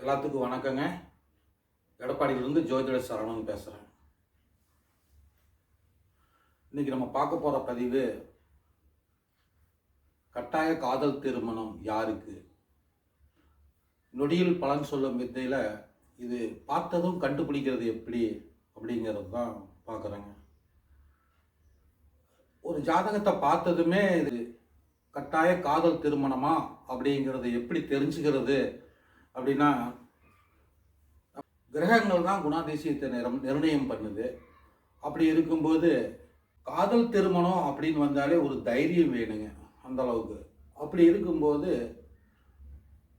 எல்லாத்துக்கும் வணக்கங்க. எடப்பாடியிலிருந்து ஜோதிட சரவணன் பேசுகிறேன். இன்னைக்கு நம்ம பார்க்க போகிற பதிவு கட்டாய காதல் திருமணம் யாருக்கு, நொடியில் பலன் சொல்லும் வித்தையில் இது பார்த்ததும் கண்டுபிடிக்கிறது எப்படி அப்படிங்கிறது தான் பார்க்குறேங்க. ஒரு ஜாதகத்தை பார்த்ததுமே இது கட்டாய காதல் திருமணமா அப்படிங்கிறது எப்படி தெரிஞ்சுக்கிறது அப்படின்னா, கிரகங்கள் தான் குணாதிசயத்தை நிர்ணயம் பண்ணுது. அப்படி இருக்கும்போது காதல் திருமணம் அப்படின்னு வந்தாலே ஒரு தைரியம் வேணுங்க அந்த அளவுக்கு. அப்படி இருக்கும்போது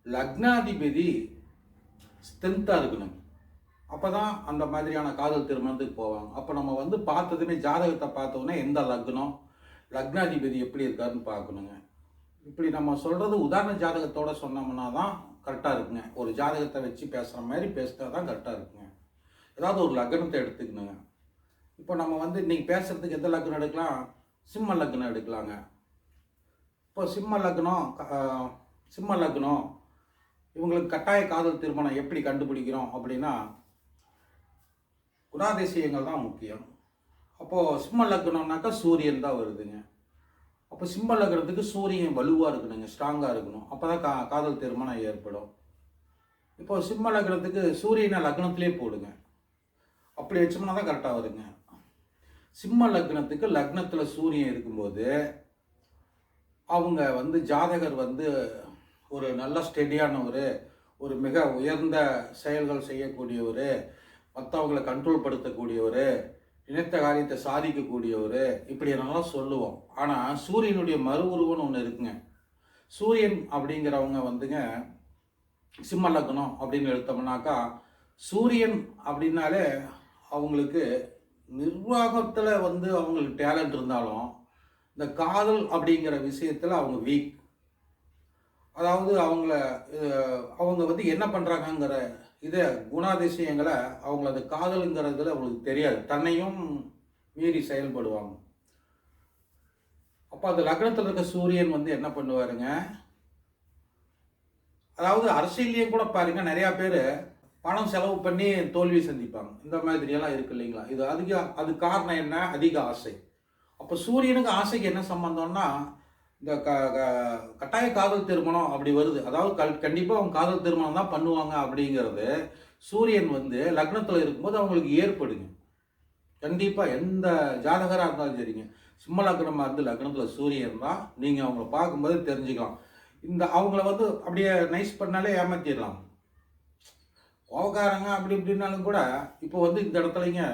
லக்னாதிபதி ஸ்ட்ரென்த்தாக இருக்கணும். அப்போ தான் அந்த மாதிரியான காதல் திருமணத்துக்கு போவாங்க. அப்போ நம்ம பார்த்ததுமே ஜாதகத்தை பார்த்தோன்னே எந்த லக்னம், லக்னாதிபதி எப்படி இருக்காருன்னு பார்க்கணுங்க. இப்படி நம்ம சொல்கிறது உதாரண ஜாதகத்தோடு சொன்னோம்னா தான் கரெக்டாக இருக்குங்க. ஒரு ஜாதகத்தை வச்சு பேசுகிற மாதிரி பேசினா தான் கரெக்டாக இருக்குங்க. ஏதாவது ஒரு லக்னத்தை எடுத்துக்கணுங்க. இப்போ நம்ம இன்றைக்கி பேசுகிறதுக்கு எந்த லக்னம் எடுக்கலாம், சிம்ம லக்னம் எடுக்கலாங்க. இப்போ சிம்ம லக்னம் இவங்களுக்கு கட்டாய காதல் திருமணம் எப்படி கண்டுபிடிக்கிறோம் அப்படின்னா, குணாதிசயங்கள் தான் முக்கியம். அப்போது சிம்ம லக்னம்னாக்கா சூரியன் தான் வருதுங்க. அப்போ சிம்ம லக்னத்துக்கு சூரியன் வலுவாக இருக்கணுங்க, ஸ்ட்ராங்காக இருக்கணும். அப்போ தான் காதல் திருமணம் ஏற்படும். இப்போ சிம்ம லக்னத்துக்கு சூரியனை லக்னத்திலே போடுங்க, அப்படி வச்சோம்னா தான் கரெக்டாக வருங்க. சிம்ம லக்னத்துக்கு லக்னத்தில் சூரியன் இருக்கும்போது அவங்க ஜாதகர் ஒரு நல்ல ஸ்டெடியானவர், ஒரு மிக உயர்ந்த செயல்கள் செய்யக்கூடியவர், மற்றவங்களை கண்ட்ரோல் படுத்தக்கூடியவர், நினைத்த காரியத்தை சாதிக்கக்கூடியவர், இப்படி நல்லா சொல்லுவோம். ஆனால் சூரியனுடைய மறு உருவம்னு ஒன்று இருக்குங்க. சூரியன் அப்படிங்கிறவங்க சிம்ம லக்னம் அப்படின்னு எடுத்தோம்னாக்கா, சூரியன் அப்படின்னாலே அவங்களுக்கு நிர்வாகத்தில் அவங்களுக்கு டேலண்ட் இருந்தாலும் இந்த காதல் அப்படிங்கிற விஷயத்தில் அவங்க வீக். அதாவது அவங்க என்ன பண்ணுறாங்கங்கிற இதை குணாதிசயங்களை அவங்கள அந்த காதலுங்கிறதுல அவங்களுக்கு தெரியாது, தன்னையும் மீறி செயல்படுவாங்க. அப்போ அந்த லக்னத்தில் இருக்க சூரியன் என்ன பண்ணுவாருங்க, அதாவது அரசியலையும் கூட பாருங்க, நிறையா பேர் பணம் செலவு பண்ணி தோல்வி சந்திப்பாங்க. இந்த மாதிரியெல்லாம் இருக்கு இல்லைங்களா. இது அது காரணம் என்ன, அதிக ஆசை. அப்போ சூரியனுக்கு ஆசைக்கு என்ன சம்பந்தம்னா, இந்த கட்டாய காதல் திருமணம் அப்படி வருது. அதாவது கண்டிப்பாக அவங்க காதல் திருமணம் தான் பண்ணுவாங்க அப்படிங்கிறது சூரியன் லக்னத்தில் இருக்கும்போது அவங்களுக்கு ஏற்படுங்க. கண்டிப்பாக எந்த ஜாதகராக இருந்தாலும் சரிங்க, சிம்ம லக்னமாக இருந்து லக்னத்தில் சூரியன் தான் நீங்கள் அவங்கள பார்க்கும்போது தெரிஞ்சுக்கலாம். அவங்கள அப்படியே நைஸ் பண்ணாலே ஏமாற்றிடலாம். கோவக்காரங்க அப்படி இப்படின்னாலும் கூட இப்போ இந்த இடத்துலங்க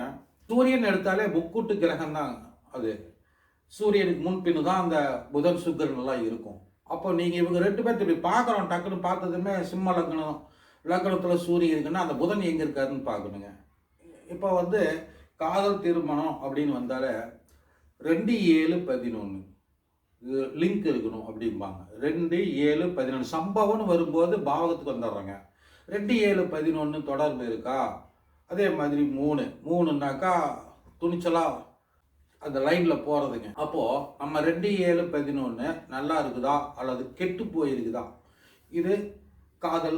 சூரியன் எடுத்தாலே முக்கூட்டு கிரகம் தான். அது சூரியனுக்கு முன்பின்னு தான் அந்த புதன் சுக்கிரன் எல்லாம் இருக்கும். அப்போ நீங்கள் இவங்க ரெண்டு பேர்த்து இப்படி பார்க்குறோம், டக்குன்னு பார்த்ததுமே சிம்ம லக்னத்தில் சூரியன் இருக்குன்னா அந்த புதன் எங்கே இருக்காருன்னு பார்க்கணுங்க. இப்போ காதல் திருமணம் அப்படின்னு வந்தாலே 2-7-11 இது லிங்க் இருக்கணும் அப்படிம்பாங்க. 2-7-11 சம்பவம்னு வரும்போது பாவகத்துக்கு வந்துடுறாங்க. 2-7-11 தொடர்பு இருக்கா, அதே மாதிரி 3னாக்கா துணிச்சலாக அந்த லைனில் போகிறதுங்க. அப்போது நம்ம 2-7-11 நல்லா இருக்குதா அல்லது கெட்டு போயிருக்குதா, இது காதல்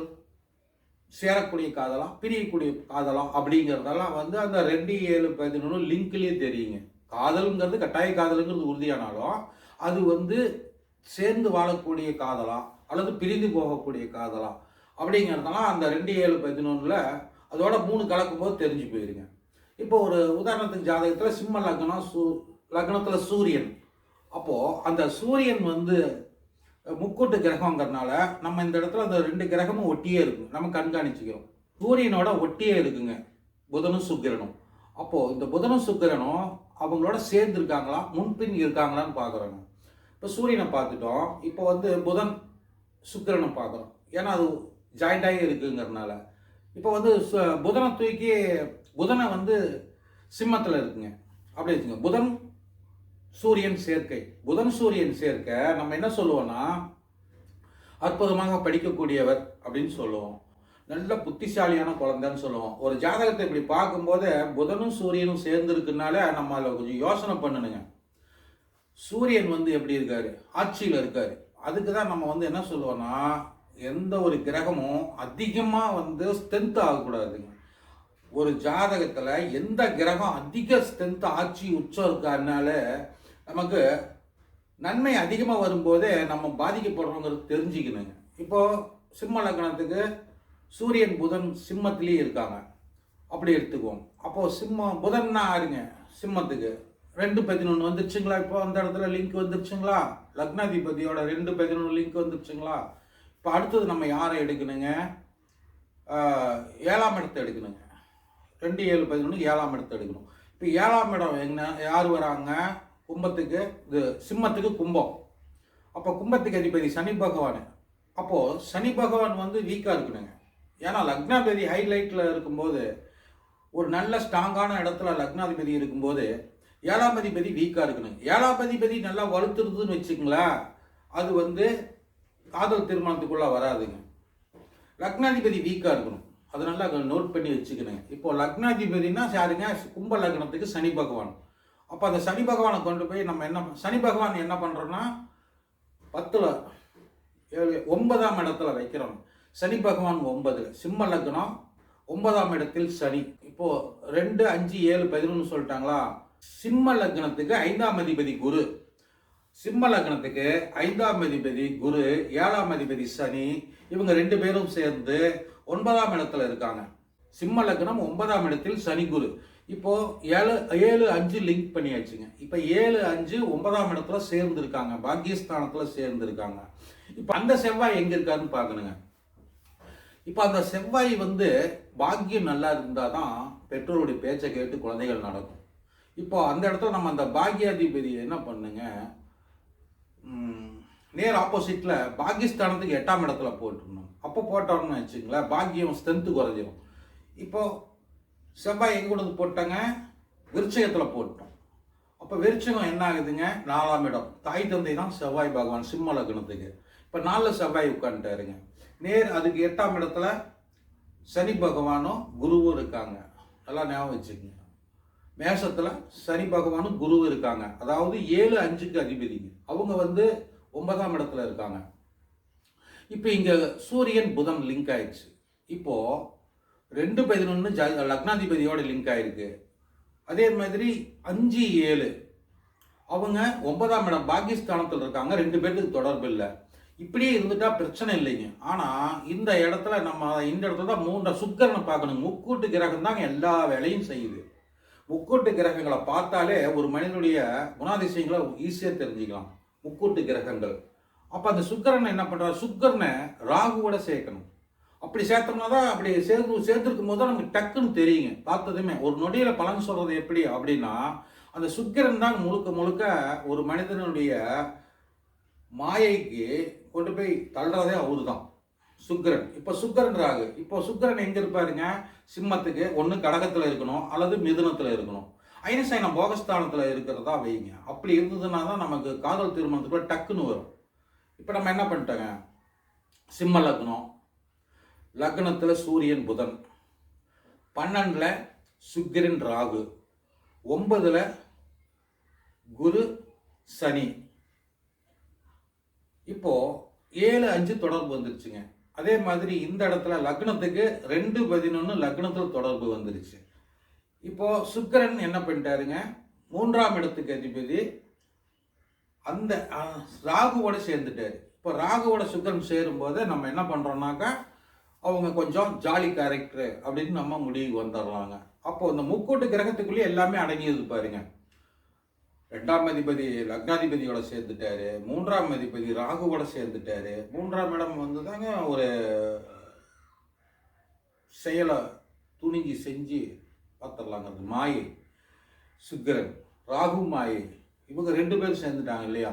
சேரக்கூடிய காதலா பிரியக்கூடிய காதலா அப்படிங்கிறதெல்லாம் அந்த 2-7-11 லிங்க்லேயே தெரியுங்க. காதலுங்கிறது கட்டாய காதலுங்கிறது உறுதியானாலும் அது சேர்ந்து வாழக்கூடிய காதலா அல்லது பிரிந்து போகக்கூடிய காதலா அப்படிங்கிறதெல்லாம் அந்த 2-7-11 அதோட 3 கலக்கும்போது தெரிஞ்சு போயிருங்க. இப்போ ஒரு உதாரணத்துக்கு ஜாதகத்தில் சிம்ம லக்னத்தில் சூரியன், அப்போது அந்த சூரியன் முக்கூட்டு கிரகங்கிறதுனால நம்ம இந்த இடத்துல அந்த 2 கிரகமும் ஒட்டியே இருக்கும், நம்ம கண்காணிச்சுக்கிறோம். சூரியனோட ஒட்டியே இருக்குங்க புதனும் சுக்கிரனும். அப்போது இந்த புதனும் சுக்கிரனும் அவங்களோட சேர்ந்து இருக்காங்களா முன்பின் இருக்காங்களான்னு பார்க்குறோங்க. இப்போ சூரியனை பார்த்துட்டோம், இப்போ புதன் சுக்கிரனை பார்க்குறோம், ஏன்னா அது ஜாயிண்டாகி இருக்குங்கிறதுனால. இப்போ புதனை தூக்கி புதனை சிம்மத்தில் இருக்குங்க அப்படி வச்சுங்க. புதன் சூரியன் சேர்க்கை நம்ம என்ன சொல்லுவோம்னா, அற்புதமாக படிக்கக்கூடியவர் அப்படின்னு சொல்லுவோம், நல்ல புத்திசாலியான குழந்தைன்னு சொல்லுவோம். ஒரு ஜாதகத்தை இப்படி பார்க்கும்போது புதனும் சூரியனும் சேர்ந்து இருக்குனால நம்ம அதில் கொஞ்சம் யோசனை பண்ணணுங்க. சூரியன் எப்படி இருக்காரு, ஆட்சியில் இருக்காரு. அதுக்கு தான் நம்ம என்ன சொல்லுவோம்னா, எந்த ஒரு கிரகமும் அதிகமாக வந்து ஸ்ட்ரென்த் ஆகக்கூடாதுங்க. ஒரு ஜாதகத்தில் எந்த கிரகம் அதிக ஸ்ட்ரென்த் ஆட்சி உச்சம் இருக்காருனால நமக்கு நன்மை அதிகமாக வரும்போதே நம்ம பாதிக்கப்படுறோங்கிறது தெரிஞ்சுக்கணுங்க. இப்போது சிம்ம லக்னத்துக்கு சூரியன் புதன் சிம்மத்திலேயே இருக்காங்க, அப்படி எடுத்துக்குவோம். அப்போது புதன்னா ஆறுங்க சிம்மத்துக்கு 2-11 வந்துருச்சுங்களா? இப்போ அந்த இடத்துல லிங்க் வந்துருச்சுங்களா? லக்னாதிபதியோட 2-11 லிங்க் வந்துருச்சுங்களா? இப்போ அடுத்தது நம்ம யாரை எடுக்கணுங்க? 7ஆம் இடத்தை எடுக்கணுங்க. 2-7-11 7ஆம் இடத்தை எடுக்கணும். இப்போ 7ஆம் இடம் என்ன யார் வராங்க? கும்பத்துக்கு, இது சிம்மத்துக்கு கும்பம். அப்போ கும்பத்துக்கு அதிபதி சனி பகவான். அப்போது சனி பகவான் வந்து வீக்காக இருக்கணுங்க. ஏன்னா லக்னாதிபதி ஹைலைட்டில் இருக்கும்போது, ஒரு நல்ல ஸ்ட்ராங்கான இடத்துல லக்னாதிபதி இருக்கும்போது 7ஆம் அதிபதி வீக்காக இருக்கணும். 7ஆம் அதிபதி நல்லா வலுத்துருதுன்னு வச்சுங்களேன், அது வந்து காதல் திருமணத்துக்குள்ளே வராதுங்க. லக்னாதிபதி வீக்காக இருக்கணும். அது நல்லா நோட் பண்ணி வச்சுக்கணுங்க. இப்போ லக்னாதிபதினா யாருங்க? கும்ப லக்னத்துக்கு சனி பகவான். அப்போ அந்த சனி பகவானை கொண்டு போய் நம்ம சனி பகவான் என்ன பண்ணுறோன்னா 10ல் 9ஆம் இடத்துல வைக்கிறோம். சனி பகவான் 9, சிம்ம லக்னம் 9ஆம் இடத்தில் சனி. இப்போது 2, 5, 7, 11 சொல்லிட்டாங்களா? சிம்ம லக்னத்துக்கு 5ஆம் அதிபதி குரு. சிம்ம லக்னத்துக்கு 5ஆம் அதிபதி குரு, 7ஆம் அதிபதி சனி. இவங்க 2 பேரும் சேர்ந்து 9ஆம் இடத்துல இருக்காங்க. சிம்ம லக்னம் 9ஆம் இடத்தில் சனி குரு. இப்போ 7-5 லிங்க் பண்ணியாச்சுங்க. இப்போ 7-5 9ஆம் இடத்துல சேர்ந்துருக்காங்க, பாக்கியஸ்தானத்துல சேர்ந்துருக்காங்க. இப்போ அந்த செவ்வாய் எங்க இருக்காருன்னு பார்க்கணுங்க. இப்போ அந்த செவ்வாய் வந்து பாக்கியம் நல்லா இருந்தால் தான் பெற்றோருடைய பேச்சை கேட்டு குழந்தைகள் நடக்கும். இப்போ அந்த இடத்துல நம்ம அந்த பாக்கியாதிபதி என்ன பண்ணுங்க, நேர் ஆப்போசிட்டில் பாகிஸ்தானத்துக்கு 8ஆம் இடத்துல போட்டுருணும். அப்போ போட்டோம்னு வச்சுங்களேன், பாக்கியம் ஸ்ட்ரென்த்து குறைஞ்சிரும். இப்போ செவ்வாய் எங்கே கொண்டு போட்டாங்க? விருட்சகத்தில் போட்டோம். அப்போ விருட்சகம் என்ன ஆகுதுங்க? 4ஆம் இடம். தாய் தந்தை தான் செவ்வாய் பகவான் சிம்ம லக்னத்துக்கு. இப்போ 4 செவ்வாய் உட்காந்துட்டாருங்க. நேர் அதுக்கு 8ஆம் இடத்துல சனி பகவானும் குருவும் இருக்காங்க. நல்லா ஞாபகம் வச்சுக்கோங்க. மேஷத்தில் சனி பகவானும் குருவும் இருக்காங்க. அதாவது 7-5க்கு அதிபதிங்க. அவங்க வந்து 9ஆம் இடத்துல இருக்காங்க. இப்போ இங்கே சூரியன் புதன் லிங்க் ஆயிடுச்சு. இப்போ 2-11 லக்னாதிபதியோட லிங்க் ஆயிருக்கு. அதே மாதிரி 5-7 அவங்க 9ஆம் இடம் பாகிஸ்தானத்தில் இருக்காங்க. 2 பேருக்கு தொடர்பு இல்லை. இப்படியே இருந்துட்டா பிரச்சனை இல்லைங்க. ஆனால் இந்த இடத்துல தான் 3 சுக்கிரனை பார்க்கணும். முக்கூட்டு கிரகம் தாங்க எல்லா வேலையும் செய்யுது. முக்கூட்டு கிரகங்களை பார்த்தாலே ஒரு மனிதனுடைய குணாதிசயங்களை ஈஸியாக தெரிஞ்சுக்கலாம். முக்கூட்டு கிரகங்கள். அப்போ அந்த சுக்கிரனை என்ன பண்ணுறாரு? சுக்கிரனை ராகுவோட சேர்க்கணும். அப்படி சேர்த்தோம்னா தான் அப்படி சேர்த்துருக்கும் போது தான் நமக்கு டக்குன்னு தெரியுங்க. பார்த்ததுமே ஒரு நொடியில் பலன் சொல்கிறது எப்படி அப்படின்னா, அந்த சுக்கிரன் தான் முழுக்க முழுக்க ஒரு மனிதனுடைய மாயைக்கு கொண்டு போய் தள்ளுறதே அவரு தான், சுக்கிரன். இப்போ சுக்கிரன் ராகு. இப்போ சுக்கிரன் எங்கே இருப்பாருங்க? சிம்மத்துக்கு ஒன்று கடகத்தில் இருக்கணும் அல்லது மிதுனத்தில் இருக்கணும். ஐனசைனம் போகஸ்தானத்தில் இருக்கிறதா வைங்க. அப்படி இருந்ததுன்னா தான் நமக்கு காதல் திருமணத்துக்குள்ள டக்குன்னு வரும். இப்போ நம்ம என்ன பண்ணிட்டோங்க? சிம்ம லக்னம், லக்னத்தில் சூரியன் புதன், 12ல் சுக்கிரன் ராகு, 9ல் குரு சனி. இப்போ 7-5 தொடர்பு வந்துருச்சுங்க. அதே மாதிரி இந்த இடத்துல லக்னத்துக்கு 2-11 லக்னத்தில் தொடர்பு வந்துருச்சு. இப்போ சுக்கிரன் என்ன பண்ணிட்டாருங்க? 3ஆம் இடத்துக்கு அதிபதி அந்த ராகுவோட சேர்ந்துட்டாரு. இப்போ ராகுவோட சுக்கிரன் சேரும்போது நம்ம என்ன பண்றோம்னாக்கா, அவங்க கொஞ்சம் ஜாலி கேரக்டர் அப்படின்னு நம்ம முடிவுக்கு வந்துடுறாங்க. அப்போ இந்த முக்கூட்டு கிரகத்துக்குள்ளேயே எல்லாமே அடங்கியது பாருங்க. 2ஆம் அதிபதி லக்னாதிபதியோட சேர்ந்துட்டாரு, 3ஆம் அதிபதி ராகுவோட சேர்ந்துட்டாரு. 3ஆம் இடம் வந்து தாங்க ஒரு செயலை துணிஞ்சு செஞ்சு பார்த்துடலாங்கிறது. மாயை, சுக்கிரன் ராகு மாயை, இவங்க 2 பேரும் சேர்ந்துட்டாங்க இல்லையா?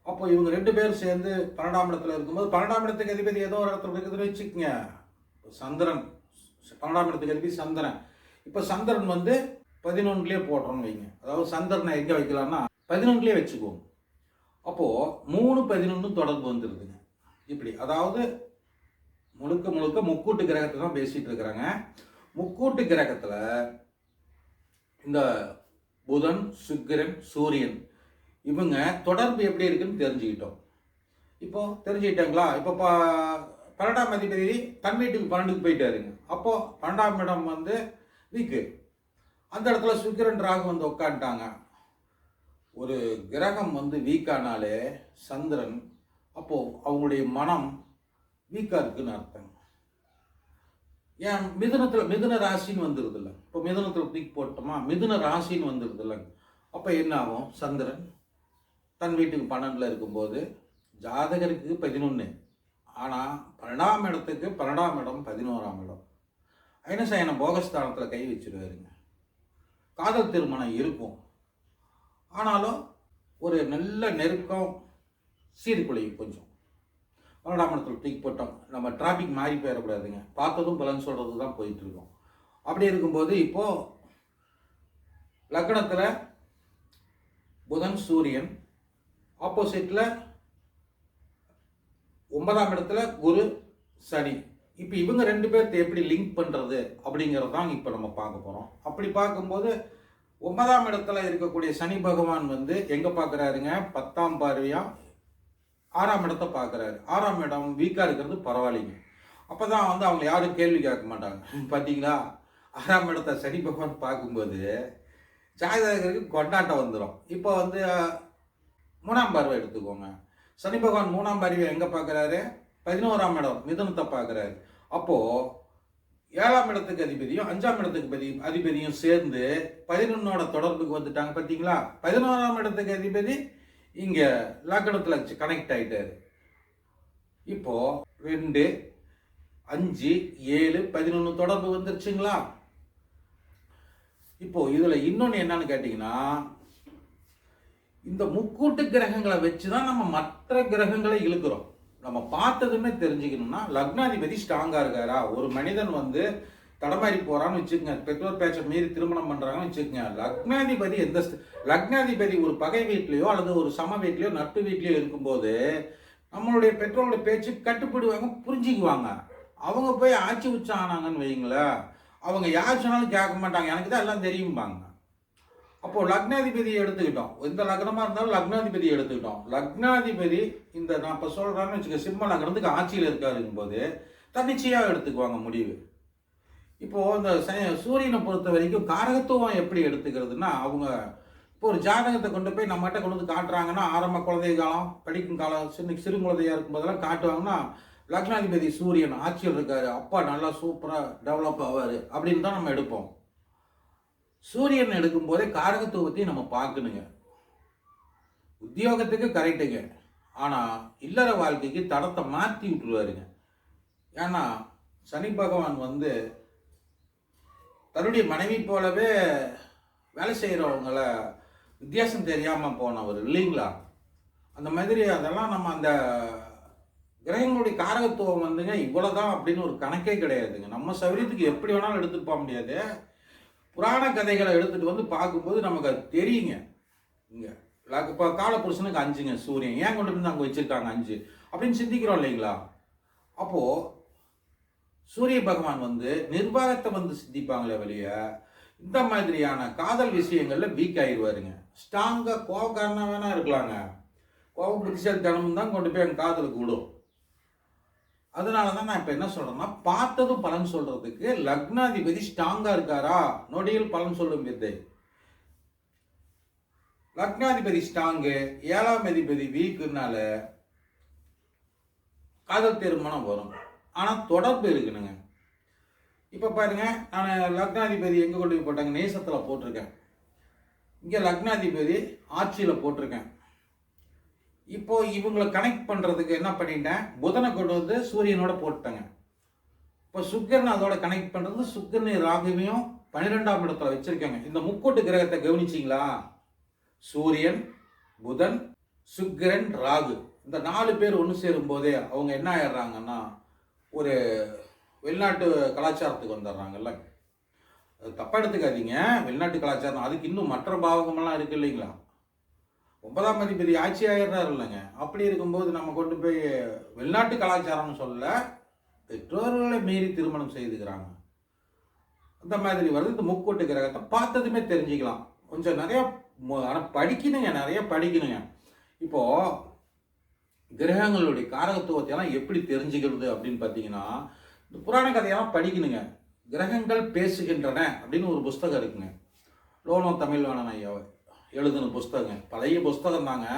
அப்போ இவங்க 2 பேரும் சேர்ந்து 12ஆம் இடத்துல இருக்கும்போது, 12ஆம் இடத்துக்கு அதிபதி ஏதோ ஒரு இடத்துல இருக்குதுன்னு வச்சுக்கோங்க. சந்திரன் 12ஆம் இடத்துக்கு அதிபதி சந்திரன். இப்போ சந்திரன் வந்து 11லேயே போடுறோன்னு வைங்க. அதாவது சந்திரனை எங்கே வைக்கலாம்னா 11லேயே வச்சுக்குவோம். அப்போது 3-11 தொடர்பு வந்துடுதுங்க. இப்படி அதாவது முழுக்க முழுக்க முக்கூட்டு கிரகத்தை தான் பேசிகிட்டு இருக்கிறாங்க. முக்கூட்டு கிரகத்தில் இந்த புதன், சுக்கிரன், சூரியன் இவங்க தொடர்பு எப்படி இருக்குன்னு தெரிஞ்சுக்கிட்டோம். இப்போ தெரிஞ்சுக்கிட்டாங்களா? இப்போ 12ஆம் அதிபதி தன் வீட்டுக்கு 12க்கு போயிட்டாருங்க. அப்போ 12ஆம் இடம் வந்து வீக்கு. அந்த இடத்துல சுக்கிரன் ராகு வந்து உட்காந்துட்டாங்க. ஒரு கிரகம் வந்து வீக்கானாலே சந்திரன், அப்போ அவங்களுடைய மனம் வீக்கா இருக்குன்னு அர்த்தம். ஏன் மிதுன ராசின்னு வந்துருது இல்லை. இப்போ மிதுனத்தில் தூக்கி போட்டோமா, மிதுன ராசின்னு வந்துருது இல்லை. அப்போ என்ன ஆகும்? சந்திரன் தன் வீட்டுக்கு 12ல் இருக்கும்போது ஜாதகருக்கு 11. ஆனால் 12ஆம் இடத்துக்கு 12ஆம் இடம் 11ஆம் இடம். ஐனசயன போகஸ்தானத்தில் கை வச்சிருவாருங்க. காதல் திருமணம் இருக்கும், ஆனாலும் ஒரு நல்ல நெருக்கம் சீர்குலையும். கொஞ்சம் 12ஆம் இடத்துல தூக்கி போட்டோம், நம்ம டிராபிக் மாறி போயிடக்கூடாதுங்க. பார்த்ததும் பலன் சொல்கிறது தான் போயிட்டுருக்கோம். அப்படி இருக்கும்போது இப்போது லக்னத்தில் புதன் சூரியன், ஆப்போசிட்டில் 9ஆம் இடத்துல குரு சனி. இப்போ இவங்க 2 பேர்த்த எப்படி லிங்க் பண்ணுறது அப்படிங்கிறது தான் இப்போ நம்ம பார்க்க போகிறோம். அப்படி பார்க்கும்போது 9ஆம் இடத்துல இருக்கக்கூடிய சனி பகவான் வந்து எங்கே பார்க்குறாருங்க? 10ஆம் பார்வையாக 6ஆம் இடத்தை பார்க்குறாரு. 6ஆம் இடம் வீக்காக இருக்கிறது பரவாயில்லைங்க. அப்போ தான் வந்து அவங்க யாரும் கேள்வி கேட்க மாட்டாங்க. பார்த்தீங்களா, 6ஆம் இடத்தை சனி பகவான் பார்க்கும்போது ஜாதகருக்கு கொண்டாட்டம் வந்துடும். இப்போ வந்து 3ஆம் பார்வை எடுத்துக்கோங்க. சனி பகவான் 3ஆம் பார்வை எங்கே பார்க்குறாரு? 11ஆம் இடம் மிதுனத்தை பார்க்குறாரு. அப்போது 7ஆம் இடத்துக்கு அதிபதியும் 5ஆம் இடத்துக்கு அதிபதியும் சேர்ந்து 11ஓட தொடர்புக்கு வந்துட்டாங்க. பார்த்தீங்களா, 11ஆம் இடத்துக்கு அதிபதி இங்கே லக்னத்தில் கனெக்ட் ஆகிட்டாரு. இப்போ 2, 5, 7, 11 தொடர்பு வந்துருச்சுங்களா? இப்போ இதில் இன்னொன்று என்னன்னு கேட்டிங்கன்னா, இந்த முக்கூட்டு கிரகங்களை வச்சு தான் நம்ம மற்ற கிரகங்களை இழுக்கிறோம். நம்ம பார்த்ததுமே தெரிஞ்சுக்கணும்னா, லக்னாதிபதி ஸ்ட்ராங்காக இருக்காரா? ஒரு மனிதன் வந்து தடமாறி போகிறான்னு வச்சுக்கோங்க, பெற்றோர் பேச்சை மீறி திருமணம் பண்ணுறாங்கன்னு வச்சுக்கோங்க, லக்னாதிபதி லக்னாதிபதி ஒரு பகை வீட்லேயோ அல்லது ஒரு சம வீட்லேயோ நட்பு வீட்லேயோ இருக்கும்போது நம்மளுடைய பெற்றோருடைய பேச்சு கட்டுப்படுவாங்க, புரிஞ்சுக்குவாங்க. அவங்க போய் ஆட்சி உச்சம் ஆனாங்கன்னு வைங்களேன், அவங்க யார் சொன்னாலும் கேட்க மாட்டாங்க, எனக்கு தான் எல்லாம் தெரியும்பாங்க. அப்போது லக்னாதிபதியை எடுத்துக்கிட்டோம், எந்த லக்னமாக இருந்தாலும் லக்னாதிபதியை எடுத்துக்கிட்டோம். லக்னாதிபதி இந்த நான் இப்போ சொல்கிறேன்னு வச்சுக்க, சிம்ம லக்னத்துக்கு ஆட்சியில் இருக்காருங்கும் போது தன்னிச்சையாக எடுத்துக்குவாங்க முடிவு. இப்போது இந்த சூரியனை பொறுத்த வரைக்கும் காரகத்துவம் எப்படி எடுத்துக்கிறதுனா, அவங்க இப்போ ஒரு ஜாதகத்தை கொண்டு போய் நம்மகிட்ட கொண்டு வந்து காட்டுறாங்கன்னா, ஆரம்ப குழந்தை காலம், படிக்கும் காலம், சிறு குழந்தையாக இருக்கும்போதெல்லாம் காட்டுவாங்கன்னா, லக்னாதிபதி சூரியன் ஆட்சியில் இருக்காரு, அப்பா நல்லா சூப்பராக டெவலப் ஆவார் அப்படின்னு தான் நம்ம எடுப்போம். சூரியன் எடுக்கும்போதே காரகத்துவத்தையும் நம்ம பார்க்கணுங்க. உத்தியோகத்துக்கு கரெக்டுங்க, ஆனால் இல்லற வாழ்க்கைக்கு தடத்தை மாற்றி விட்டுருவாருங்க. ஏன்னா சனி பகவான் வந்து தன்னுடைய மனைவி போலவே வேலை செய்கிறவங்கள வித்தியாசம் தெரியாமல் போனவர் இல்லைங்களா? அந்த மாதிரி அதெல்லாம் நம்ம அந்த கிரகங்களுடைய காரகத்துவம் வந்துங்க இவ்வளோதான் அப்படின்னு ஒரு கணக்கே கிடையாதுங்க. நம்ம சௌரியத்துக்கு எப்படி வேணாலும் எடுத்துட்டு போக முடியாது. புராண கதைகளை எடுத்துகிட்டு வந்து பார்க்கும்போது நமக்கு அது தெரியுங்க. இங்கே இப்போ காலபுருஷனுக்கு 5ங்க சூரியன், ஏன் கொண்டு வந்து அங்கே வச்சுருக்காங்க 5 அப்படின்னு சிந்திக்கிறோம் இல்லைங்களா? அப்போது சூரிய பகவான் வந்து நிர்வாகத்தை வந்து சிந்திப்பாங்களே வெளியே, இந்த மாதிரியான காதல் விஷயங்களில் வீக் ஆகிடுவாருங்க. ஸ்ட்ராங்காக கோவக்காரனாக வேணா இருக்கலாங்க, கோவம் புத்திசாலி தினமும் தான் கொண்டு போய் எங்கள் காதலுக்கு விடும். அதனால தான் நான் இப்போ என்ன சொல்கிறேன்னா, பார்த்ததும் பலன் சொல்கிறதுக்கு லக்னாதிபதி ஸ்ட்ராங்காக இருக்காரா, நொடியில் பலன் சொல்லும் வித்தை. லக்னாதிபதி ஸ்ட்ராங்கு, 7ஆம் அதிபதி வீக்குனால காதல் திருமணம் வரும். ஆனால் தொடர்பு இருக்குனுங்க. இப்போ பாருங்க, நான் லக்னாதிபதி எங்கே கொண்டு போய் போட்டாங்க? நேசத்தில் போட்டிருக்கேன். இங்கே லக்னாதிபதி ஆட்சியில் போட்டிருக்கேன். இப்போ இவங்களை கனெக்ட் பண்ணுறதுக்கு என்ன பண்ணிட்டேன், புதனை கொண்டு வந்து சூரியனோட போட்டேங்க. இப்போ சுக்கிரன் அதோட கனெக்ட் பண்ணுறது, சுக்கிரன் ராகுவையும் 12ஆம் இடத்துல வச்சிருக்கேங்க. இந்த முக்கூட்டு கிரகத்தை கவனிச்சிங்களா? சூரியன், புதன், சுக்கிரன், ராகு, இந்த 4 பேர் ஒன்று சேரும் போதே அவங்க என்ன ஆயிடுறாங்கன்னா ஒரு வெளிநாட்டு கலாச்சாரத்துக்கு வந்துடுறாங்கல்ல. அது தப்பாக எடுத்துக்காதீங்க, வெளிநாட்டு கலாச்சாரம் அதுக்கு இன்னும் மற்ற பாவகமெல்லாம் இருக்கு இல்லைங்களா? 9ஆம் அதிபதி ஆட்சி ஆயிடுறாரு இல்லைங்க. அப்படி இருக்கும்போது நம்ம கொண்டு போய் வெளிநாட்டு கலாச்சாரம்னு சொல்ல, பெற்றோர்களை மீறி திருமணம் செய்துக்கிறாங்க. அந்த மாதிரி வருது. இந்த முக்கூட்டு கிரகத்தை பார்த்ததுமே தெரிஞ்சுக்கலாம். கொஞ்சம் நிறைய ஆனால் படிக்கணுங்க, நிறைய படிக்கணுங்க. இப்போது கிரகங்களுடைய காரகத்துவத்தை எல்லாம் எப்படி தெரிஞ்சுக்கிறது அப்படின்னு பார்த்தீங்கன்னா, இந்த புராண கதையெல்லாம் படிக்கணுங்க. கிரகங்கள் பேசுகின்றன அப்படின்னு ஒரு புஸ்தகம் இருக்குங்க. லோனோ தமிழ்வாணன் ஐயா எழுதின புஸ்தகம். பழைய புஸ்தகம் தாங்க.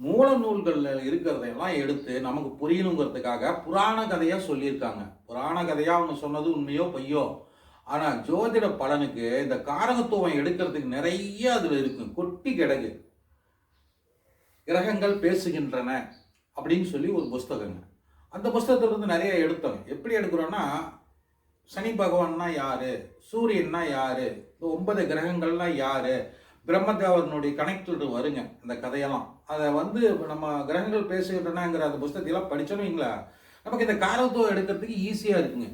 மூல நூல்களில் இருக்கிறதையெல்லாம் எடுத்து நமக்கு புரியணுங்கிறதுக்காக புராண கதையாக சொல்லியிருக்காங்க. புராண கதையாக அவங்க சொன்னது உண்மையோ பொய்யோ, ஆனால் ஜோதிட பலனுக்கு இந்த காரகத்துவம் எடுக்கிறதுக்கு நிறைய அதில் இருக்கும், கொட்டி கிடக்கு. கிரகங்கள் பேசுகின்றன அப்படின்னு சொல்லி ஒரு புஸ்தகங்க. அந்த புஸ்தகத்திலிருந்து நிறைய எடுத்தோங்க. எப்படி எடுக்கிறோன்னா, சனி பகவான்னா யாரு, சூரியன்னா யாரு, இந்த 9 கிரகங்கள்னா யாரு, பிரம்மதேவனுடைய கனெக்டட் வருங்க இந்த கதையெல்லாம். அதை வந்து நம்ம கிரகங்கள் பேசுகின்றனங்கிற அந்த புஸ்தகத்தையெல்லாம் படித்தோன்னு வைங்களா, நமக்கு இந்த காரகத்துவம் எடுக்கிறதுக்கு ஈஸியாக இருக்குங்க.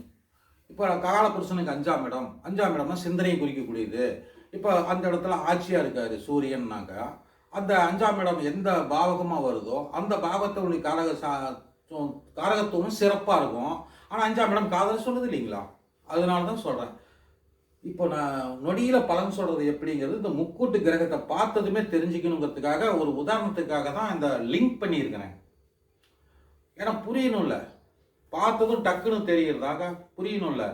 இப்போ காலபுருஷனுக்கு 5ஆம் இடம், 5ஆம் இடம்னா சிந்தனையை குறிக்கக்கூடியது. இப்போ அந்த இடத்துல ஆட்சியாக இருக்காரு சூரியன்னாக்கா, அந்த 5ஆம் இடம் எந்த பாவகமாக வருதோ அந்த பாவத்தினுடைய காரகத்துவம் சிறப்பாக இருக்கும். ஆனால் 5ஆம் இடம் காதல் சொல்லுது இல்லைங்களா, அதனால தான் சொல்கிறேன். இப்போ நான் நொடியில் பலன் சொல்கிறது எப்படிங்கிறது இந்த முக்கூட்டு கிரகத்தை பார்த்ததுமே தெரிஞ்சுக்கணுங்கிறதுக்காக ஒரு உதாரணத்துக்காக தான் இந்த லிங்க் பண்ணியிருக்கிறேன். ஏன்னா புரியணும்ல, பார்த்ததும் டக்குன்னு தெரிகிறதாக புரியணும்ல.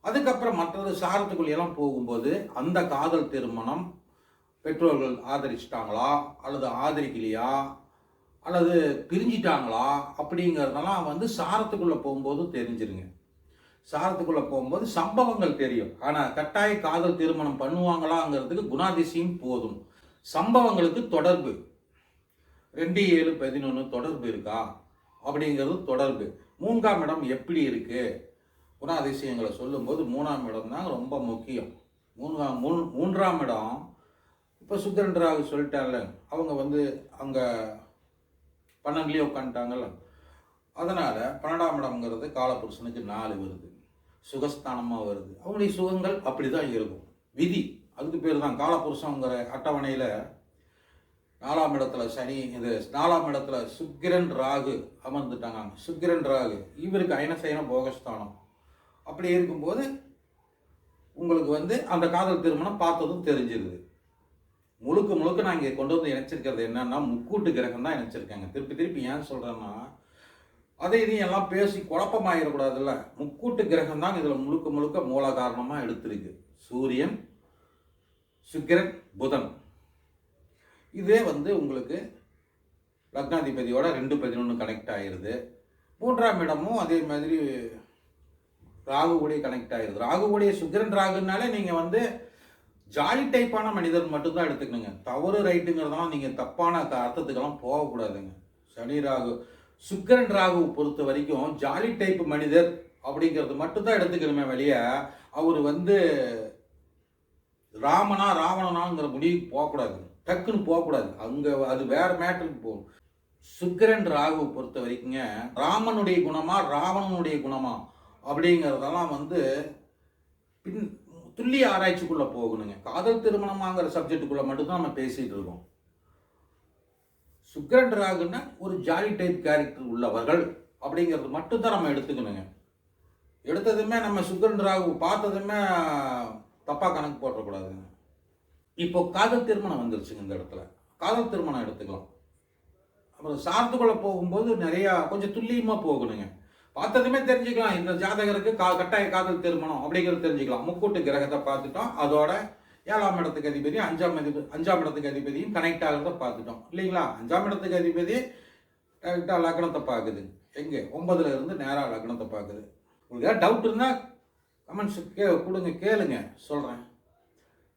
அதுக்கப்புறம் மற்றது சாரத்துக்குள்ளெல்லாம் போகும்போது அந்த காதல் திருமணம் பெற்றோர்கள் ஆதரிச்சிட்டாங்களா அல்லது ஆதரிக்கலையா அல்லது பிரிஞ்சிட்டாங்களா அப்படிங்கிறதெல்லாம் வந்து சாரத்துக்குள்ளே போகும்போது தெரிஞ்சிருங்க. சாரத்துக்குள்ளே போகும்போது சம்பவங்கள் தெரியும். ஆனால் கட்டாய காதல் திருமணம் பண்ணுவாங்களாங்கிறதுக்கு குணாதிசயம் போதும். சம்பவங்களுக்கு தொடர்பு 2-7-11 தொடர்பு இருக்கா அப்படிங்கிறது தொடர்பு. 3ஆம் இடம் எப்படி இருக்கு, குணாதிசயங்களை சொல்லும்போது 3ஆம் இடம் தான் ரொம்ப முக்கியம். 3ஆம் இடம் இப்போ சுக்கிரன் சொல்லிட்டாங்கல்ல, அவங்க வந்து அங்கே 12லயே உட்காந்துட்டாங்கல்ல, அதனால் 12ஆம் இடம்ங்கிறது காலபுருஷனுக்கு 4 வருது, சுகஸ்தானமாக வருது. அவங்களுடைய சுகங்கள் அப்படி தான் இருக்கும், விதி. அதுக்கு பேர் தான் காலபுருஷங்கிற அட்டவணையில் 4ஆம் இடத்துல சனி, இந்த 4ஆம் இடத்துல சுக்கிரன் ராகு அமர்ந்துட்டாங்க. சுக்கிரன் ராகு இவருக்கு அயனசயன போகஸ்தானம். அப்படி இருக்கும்போது உங்களுக்கு வந்து அந்த காதல் திருமணம் பார்த்ததும் தெரிஞ்சிருது. முழுக்க முழுக்க நான் இங்கே கொண்டு வந்து இணைச்சிருக்கிறது என்னன்னா, முக்கூட்டு கிரகம் தான் இணைச்சிருக்காங்க. திருப்பி திருப்பி ஏன் சொல்கிறேன்னா, அதை இதையும் எல்லாம் பேசி குழப்பமாயிடக்கூடாதுல்ல. முக்கூட்டு கிரகம் தான் இதில் முழுக்க முழுக்க மூல காரணமாக எடுத்திருக்கு. சூரியன், சுக்கிரன், புதன். இதே வந்து உங்களுக்கு லக்னாதிபதியோட 2-11 கனெக்ட் ஆகிடுது. 3ஆம் இடமும் அதே மாதிரி ராகு கூட கனெக்ட் ஆகிடுது. ராகு கூட சுக்கிரன் ராகுனாலே நீங்கள் வந்து ஜாலி டைப்பான மனிதர் மட்டும்தான் எடுத்துக்கணுங்க. தவறு ரைட்டுங்கிறதெல்லாம் நீங்கள் தப்பான அர்த்தத்துக்கெல்லாம் போகக்கூடாதுங்க. சனி ராகு, சுக்கிரன் ராகு பொறுத்த வரைக்கும் ஜாலி டைப் மனிதர் அப்படிங்கிறது மட்டும்தான் எடுத்துக்கணுமே வெளியே அவர் வந்து ராமனா ராவணனாங்கிற முடிவுக்கு போகக்கூடாது, டக்குன்னு போகக்கூடாது. அங்கே அது வேற மேட்டருக்கு போகும். சுக்கிரன் ராகு பொறுத்த வரைக்குங்க ராமனுடைய குணமா ராவணனுடைய குணமா அப்படிங்கிறதெல்லாம் வந்து துல்லிய ஆராய்ச்சிக்குள்ளே போகணுங்க. காதல் திருமணமாங்கிற சப்ஜெக்டுக்குள்ளே மட்டும்தான் நம்ம பேசிகிட்டு இருக்கோம். சுக்கிரன் ராகுன்னா ஒரு ஜாலி டைப் கேரக்டர் உள்ளவர்கள் அப்படிங்கிறது மட்டும்தான் நம்ம எடுத்துக்கணுங்க. எடுத்ததுமே நம்ம சுக்கிரன் ராகு பார்த்ததுமே தப்பாக கணக்கு போட்டக்கூடாதுங்க. இப்போ காதல் திருமணம் வந்துருச்சுங்க. இந்த இடத்துல காதல் திருமணம் எடுத்துக்கலாம். அப்புறம் சார்த்துக்குள்ளே போகும்போது நிறையா கொஞ்சம் துல்லியமாக போகணுங்க. பார்த்ததுமே தெரிஞ்சுக்கலாம் இந்த ஜாதகருக்கு கட்டாய காதல் திருமணம் அப்படிங்கிறது தெரிஞ்சுக்கலாம். முக்கூட்டு கிரகத்தை பார்த்துட்டோம், அதோட 7ஆம் இடத்துக்கு அதிபதி 5ஆம் இடத்துக்கு அதிபதியும் கனெக்ட் ஆகிறத பார்த்துட்டோம் இல்லைங்களா. 5ஆம் இடத்துக்கு அதிபதி கரெக்டாக லக்னத்தை பார்க்குது, எங்கே 9ல் இருந்து நேராக லக்னத்தை பார்க்குது. உங்களுக்கு ஏதாவது டவுட் இருந்தால் கமெண்ட்ஸ் கொடுங்க, கேளுங்க, சொல்கிறேன்.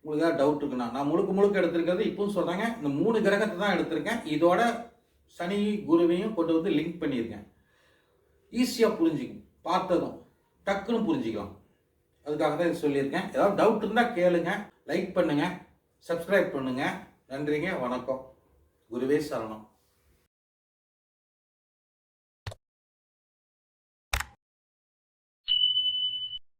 உங்களுக்கு ஏதாவது டவுட் இருக்குண்ணா, நான் முழுக்க எடுத்திருக்கிறது இப்பவும் சொல்கிறாங்க, இந்த 3 கிரகத்தை தான் எடுத்திருக்கேன். இதோட சனி குருவையும் கொண்டு வந்து லிங்க் பண்ணியிருக்கேன். ஈஸியாக புரிஞ்சிக்கும், பார்த்ததும் டக்குன்னு புரிஞ்சிக்கலாம். அதுக்காக தான் இது சொல்லியிருக்கேன். ஏதாவது டவுட் இருந்தால் கேளுங்க, லைக் பண்ணுங்கள், சப்ஸ்கிரைப் பண்ணுங்கள். நன்றிங்க, வணக்கம். குருவே சரணம்.